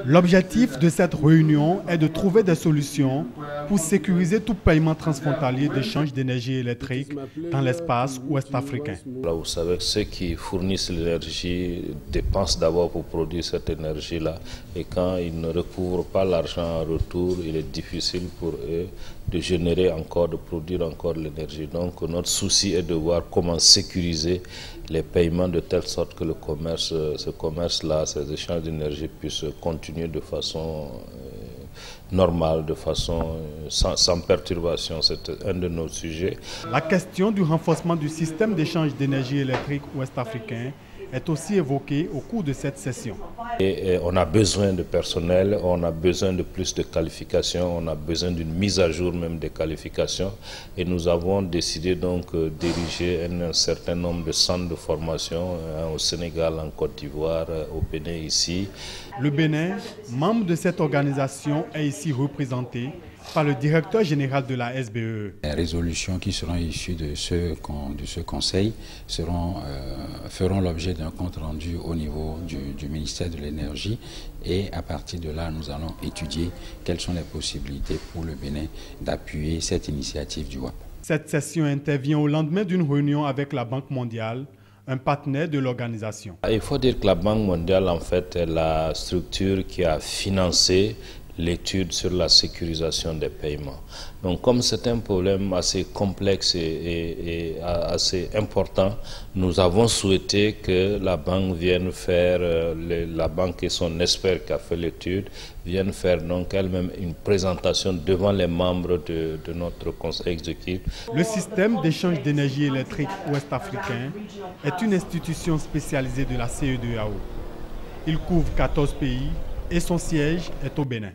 L'objectif de cette réunion est de trouver des solutions pour sécuriser tout paiement transfrontalier d'échange d'énergie électrique dans l'espace ouest africain. Là, vous savez, ceux qui fournissent l'énergie dépensent d'abord pour produire cette énergie-là. Et quand ils ne recouvrent pas l'argent en retour, il est difficile pour eux de générer encore, de produire encore l'énergie. Donc notre souci est de voir comment sécuriser les paiements de telle sorte que ce commerce-là, ces échanges d'énergie puissent continuer de façon normale, de façon sans perturbation. C'est un de nos sujets. La question du renforcement du système d'échange d'énergie électrique ouest-africain est aussi évoquée au cours de cette session. Et on a besoin de personnel, on a besoin de plus de qualifications, on a besoin d'une mise à jour même des qualifications. Et nous avons décidé donc d'ériger un certain nombre de centres de formation au Sénégal, en Côte d'Ivoire, au Bénin ici. Le Bénin, membre de cette organisation, est ici représenté par le directeur général de la SBE. Les résolutions qui seront issues de ce conseil feront l'objet d'un compte rendu au niveau du ministère de l'Énergie et à partir de là, nous allons étudier quelles sont les possibilités pour le Bénin d'appuyer cette initiative du WAP. Cette session intervient au lendemain d'une réunion avec la Banque mondiale, un partenaire de l'organisation. Il faut dire que la Banque mondiale, en fait, est la structure qui a financé l'étude sur la sécurisation des paiements. Donc comme c'est un problème assez complexe et assez important, nous avons souhaité que la banque vienne faire, la banque et son expert qui a fait l'étude, viennent faire donc elle-même une présentation devant les membres de notre conseil exécutif. Le système d'échange d'énergie électrique ouest-africain est une institution spécialisée de la CEDEAO. Il couvre 14 pays et son siège est au Bénin.